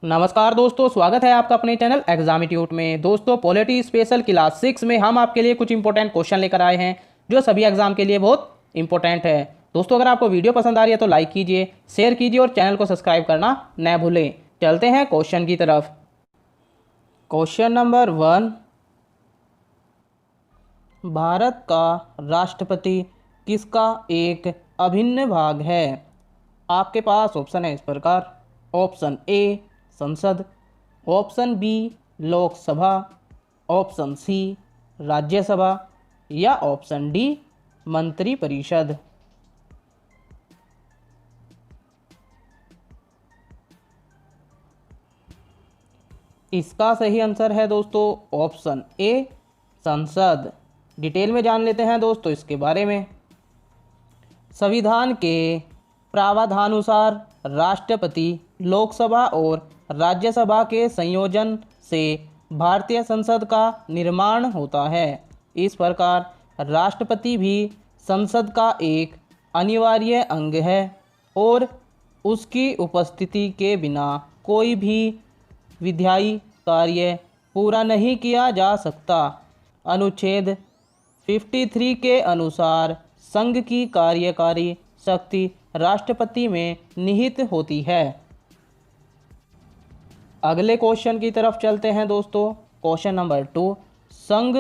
नमस्कार दोस्तों, स्वागत है आपका अपने चैनल एग्जामिट्यूट में। दोस्तों, पॉलिटी स्पेशल क्लास 6 में हम आपके लिए कुछ इंपॉर्टेंट क्वेश्चन लेकर आए हैं जो सभी एग्जाम के लिए बहुत इंपॉर्टेंट है। दोस्तों, अगर आपको वीडियो पसंद आ रही है तो लाइक कीजिए, शेयर कीजिए और चैनल को सब्सक्राइब करना न भूलें। चलते हैं क्वेश्चन की तरफ। क्वेश्चन नंबर 1, भारत का राष्ट्रपति किसका एक अभिन्न भाग है? आपके पास ऑप्शन है इस प्रकार। ऑप्शन ए संसद, option B Lok Sabha, option C Rajya Sabha या ऑप्शन डी मंत्रिपरिषद। इसका सही आंसर है दोस्तों ऑप्शन ए संसद। डिटेल में जान लेते हैं दोस्तों इसके बारे में। संविधान के प्रावधानुसार राष्ट्रपति लोकसभा और राज्यसभा के संयोजन से भारतीय संसद का निर्माण होता है। इस प्रकार राष्ट्रपति भी संसद का एक अनिवार्य अंग है और उसकी उपस्थिति के बिना कोई भी विधायी कार्य पूरा नहीं किया जा सकता। अनुच्छेद 53 के अनुसार संघ की कार्यकारी शक्ति राष्ट्रपति में निहित होती है। अगले क्वेश्चन की तरफ चलते हैं दोस्तों। क्वेश्चन नंबर 2, संघ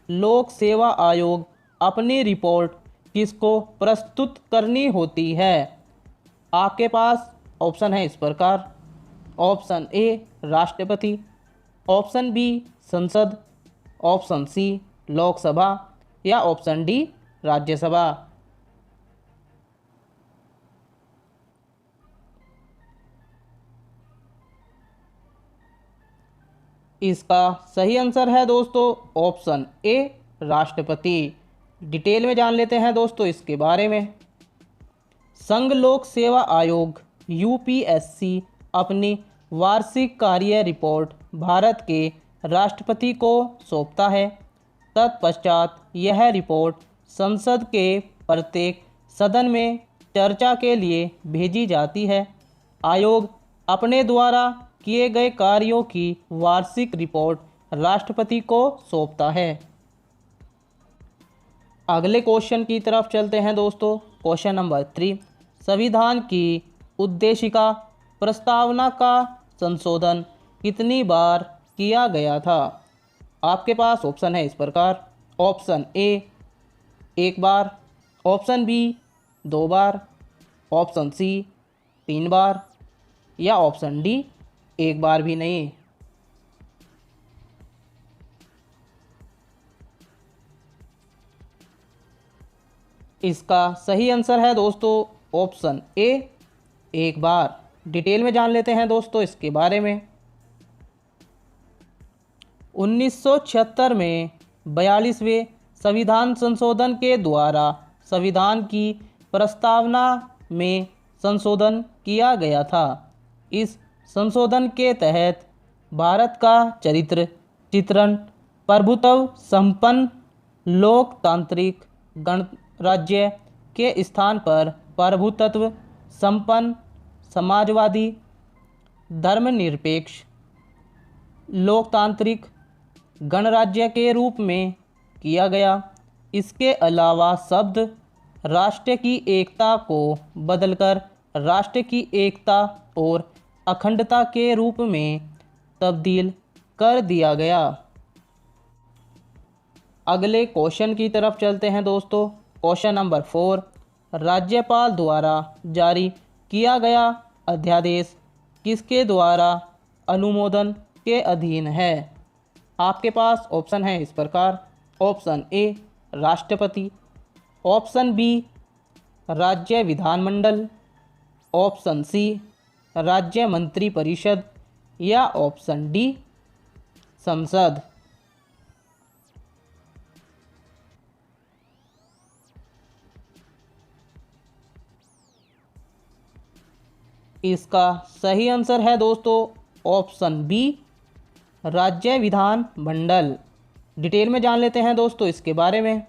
लोक सेवा आयोग अपनी रिपोर्ट किसको प्रस्तुत करनी होती है? आपके पास ऑप्शन है इस प्रकार। ऑप्शन ए राष्ट्रपति, ऑप्शन बी संसद, ऑप्शन सी लोकसभा या ऑप्शन डी राज्यसभा। इसका सही आंसर है दोस्तों ऑप्शन ए राष्ट्रपति। डिटेल में जान लेते हैं दोस्तों इसके बारे में। संघ लोक सेवा आयोग यूपीएससी अपनी वार्षिक कार्य रिपोर्ट भारत के राष्ट्रपति को सौंपता है। तत्पश्चात यह रिपोर्ट संसद के प्रत्येक सदन में चर्चा के लिए भेजी जाती है। आयोग अपने द्वारा किए गए कार्यों की वार्षिक रिपोर्ट राष्ट्रपति को सौंपता है। अगले क्वेश्चन की तरफ चलते हैं दोस्तों। क्वेश्चन नंबर 3, संविधान की उद्देशिका प्रस्तावना का संशोधन कितनी बार किया गया था? आपके पास ऑप्शन है इस प्रकार। ऑप्शन ए 1 बार, ऑप्शन बी 2 बार, ऑप्शन सी 3 बार या ऑप्शन डी 1 बार भी नहीं। इसका सही आंसर है दोस्तों ऑप्शन ए 1 बार। डिटेल में जान लेते हैं दोस्तों इसके बारे में। 1976 में 42वें संविधान संशोधन के द्वारा संविधान की प्रस्तावना में संशोधन किया गया था। इस संशोधन के तहत भारत का चित्रण प्रभुत्व संपन्न लोकतांत्रिक गणराज्य के स्थान पर प्रभुत्व संपन्न समाजवादी धर्मनिरपेक्ष लोकतांत्रिक गणराज्य के रूप में किया गया। इसके अलावा शब्द राष्ट्र की एकता को बदलकर राष्ट्र की एकता और अखंडता के रूप में तब्दील कर दिया गया। अगले क्वेश्चन की तरफ चलते हैं दोस्तों। क्वेश्चन नंबर 4, राज्यपाल द्वारा जारी किया गया अध्यादेश किसके द्वारा अनुमोदन के अधीन है? आपके पास ऑप्शन है इस प्रकार। ऑप्शन ए राष्ट्रपति, ऑप्शन बी राज्य विधानमंडल, ऑप्शन सी राज्य मंत्रिपरिषद या ऑप्शन डी संसद। इसका सही आंसर है दोस्तों ऑप्शन बी राज्य विधानमंडल। डिटेल में जान लेते हैं दोस्तों इसके बारे में।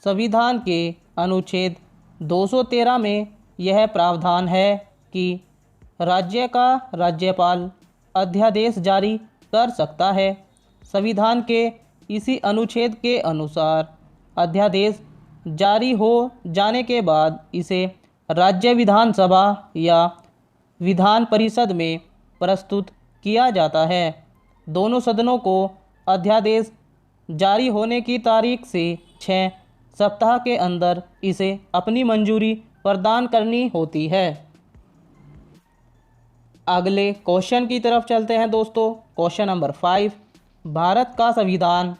संविधान के अनुच्छेद 213 में यह प्रावधान है कि राज्य का राज्यपाल अध्यादेश जारी कर सकता है। संविधान के इसी अनुच्छेद के अनुसार अध्यादेश जारी हो जाने के बाद इसे राज्य विधानसभा या विधान परिषद में प्रस्तुत किया जाता है। दोनों सदनों को अध्यादेश जारी होने की तारीख से 6 सप्ताह के अंदर इसे अपनी मंजूरी प्रदान करनी होती है। अगले क्वेश्चन की तरफ चलते हैं दोस्तों। क्वेश्चन नंबर 5, भारत का संविधान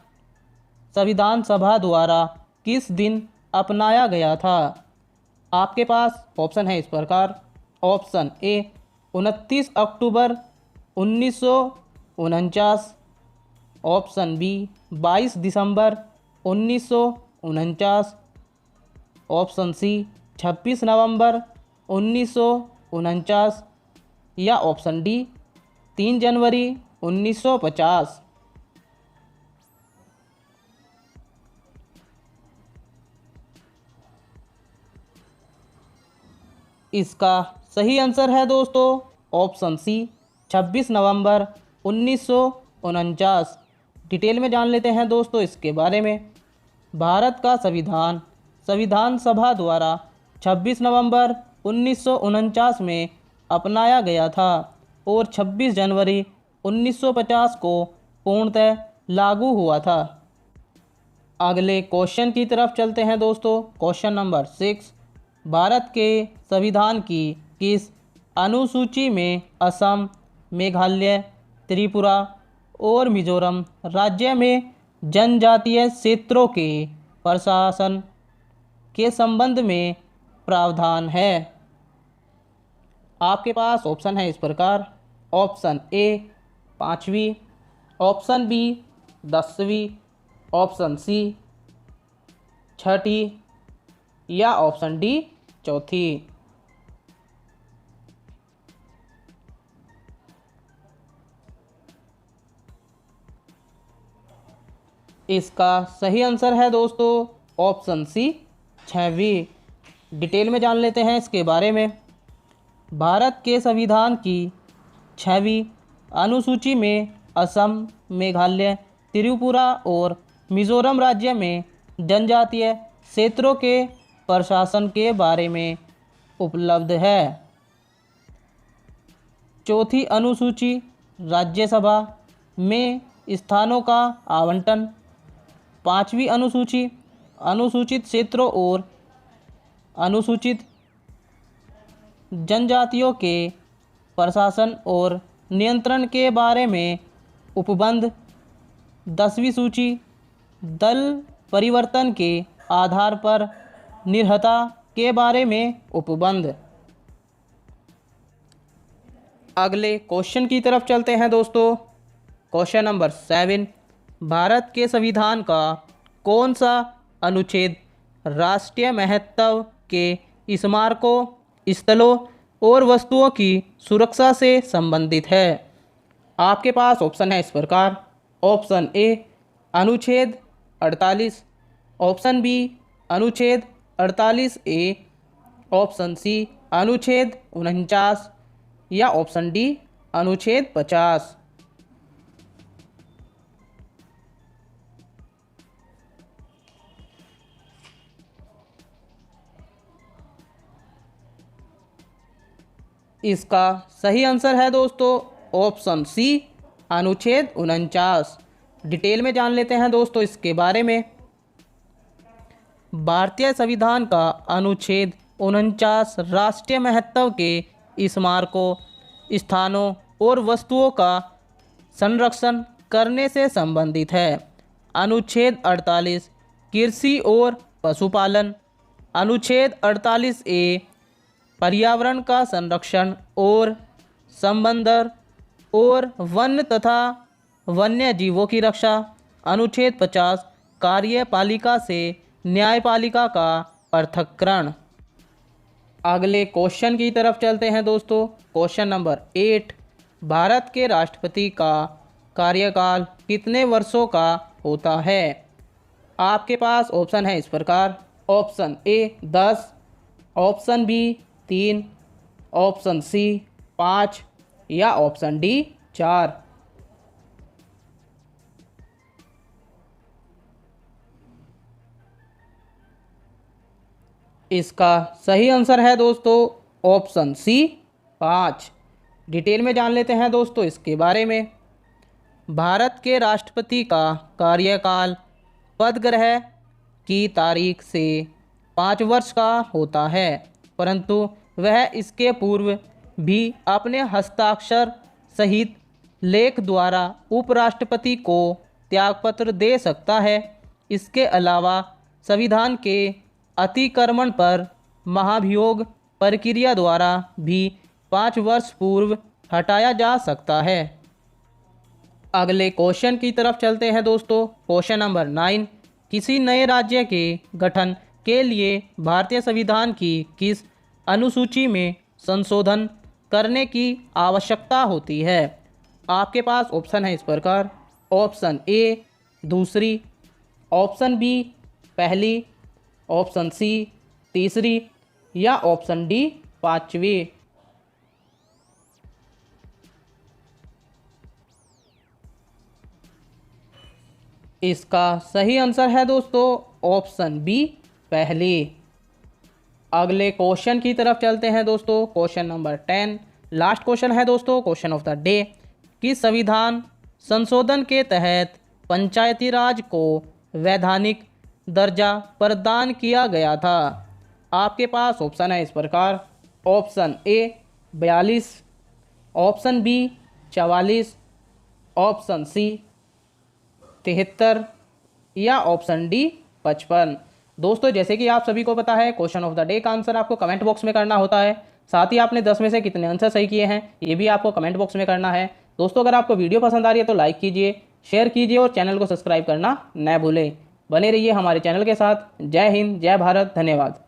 सभा द्वारा किस दिन अपनाया गया था? आपके पास ऑप्शन है इस प्रकार। ऑप्शन ए 29 अक्टूबर 1949, ऑप्शन बी 22 दिसंबर 1949, ऑप्शन सी 26 नवंबर 1949 या ऑप्शन डी 3 जनवरी 1950। इसका सही आंसर है दोस्तों ऑप्शन सी 26 नवंबर 1949। डिटेल में जान लेते हैं दोस्तों इसके बारे में। भारत का संविधान सभा द्वारा 26 नवंबर 1949 में अपनाया गया था और 26 जनवरी 1950 को पूर्णतः लागू हुआ था। अगले क्वेश्चन की तरफ चलते हैं दोस्तों। क्वेश्चन नंबर 6, भारत के संविधान की किस अनुसूची में असम, मेघालय, त्रिपुरा और मिजोरम राज्य में जनजातीय क्षेत्रों के प्रशासन के संबंध में प्रावधान है? आपके पास ऑप्शन है इस प्रकार। ऑप्शन ए 5वीं, ऑप्शन बी 10वीं, ऑप्शन सी 6ठी या ऑप्शन डी 4थी। इसका सही आंसर है दोस्तों ऑप्शन सी 6वीं। डिटेल में जान लेते हैं इसके बारे में। भारत के संविधान की 6वीं अनुसूची में असम, मेघालय, त्रिपुरा और मिजोरम राज्य में जनजातीय क्षेत्रों के प्रशासन के बारे में उपलब्ध है। 4थी अनुसूची राज्यसभा में स्थानों का आवंटन। 5वीं अनुसूची अनुसूचित क्षेत्रों और अनुसूचित जनजातियों के प्रशासन और नियंत्रण के बारे में उपबंध। 10वीं सूची दल परिवर्तन के आधार पर निर्हता के बारे में उपबंध। अगले क्वेश्चन की तरफ चलते हैं दोस्तों। क्वेश्चन नंबर 7, भारत के संविधान का कौन सा अनुच्छेद राष्ट्रीय महत्व के स्मारकों, स्थलों और वस्तुओं की सुरक्षा से संबंधित है? आपके पास ऑप्शन है इस प्रकार। ऑप्शन ए अनुच्छेद 48, ऑप्शन बी अनुच्छेद 48A, ऑप्शन सी अनुच्छेद 49 या ऑप्शन डी अनुच्छेद 50। इसका सही आंसर है दोस्तों ऑप्शन सी अनुच्छेद 49। डिटेल में जान लेते हैं दोस्तों इसके बारे में। भारतीय संविधान का अनुच्छेद 49 राष्ट्रीय महत्व के स्मारकों, स्थानों और वस्तुओं का संरक्षण करने से संबंधित है। अनुच्छेद 48 कृषि और पशुपालन, अनुच्छेद 48A पर्यावरण का संरक्षण और संवर्धन और वन्य तथा वन्य जीवों की रक्षा, अनुच्छेद 50 कार्यपालिका से न्यायपालिका का पृथक्करण। अगले क्वेश्चन की तरफ चलते हैं दोस्तों। क्वेश्चन नंबर 8, भारत के राष्ट्रपति का कार्यकाल कितने वर्षों का होता है? आपके पास ऑप्शन है इस प्रकार। Option A 10, option B 3, option C 5 या ऑप्शन डी 4। इसका सही आंसर है दोस्तों ऑप्शन सी 5। डिटेल में जान लेते हैं दोस्तों इसके बारे में। भारत के राष्ट्रपति का कार्यकाल पदग्रहण की तारीख से 5 वर्ष का होता है, परंतु वह इसके पूर्व भी अपने हस्ताक्षर सहित लेख द्वारा उपराष्ट्रपति को त्यागपत्र दे सकता है। इसके अलावा संविधान के अतिक्रमण पर महाभियोग प्रक्रिया द्वारा भी 5 वर्ष पूर्व हटाया जा सकता है। अगले क्वेश्चन की तरफ चलते हैं दोस्तों। क्वेश्चन नंबर 9, किसी नए राज्य के गठन के लिए भारतीय संविधान की किस अनुसूची में संशोधन करने की आवश्यकता होती है? आपके पास ऑप्शन है इस प्रकार। ऑप्शन ए दूसरी, ऑप्शन बी पहली, ऑप्शन सी तीसरी या ऑप्शन डी 5वीं। इसका सही आंसर है दोस्तों ऑप्शन बी पहली। अगले क्वेश्चन की तरफ चलते हैं दोस्तों। क्वेश्चन नंबर 10, लास्ट क्वेश्चन है दोस्तों, क्वेश्चन ऑफ द डे। कि संविधान संशोधन के तहत पंचायती राज को वैधानिक दर्जा प्रदान किया गया था? आपके पास ऑप्शन है इस प्रकार। Option A 42, option B 44, option C 73 या ऑप्शन डी 55। दोस्तों जैसे कि आप सभी को पता है, क्वेश्चन ऑफ द डे का आंसर आपको कमेंट बॉक्स में करना होता है। साथ ही आपने 10 में से कितने आंसर सही किए हैं ये भी आपको कमेंट बॉक्स में करना है। दोस्तों अगर आपको वीडियो पसंद आ रही है तो लाइक कीजिए, शेयर कीजिए और चैनल को सब्सक्राइब करना न भूलें। बने रहिए हमारे चैनल के साथ। जय हिंद, जय भारत, धन्यवाद।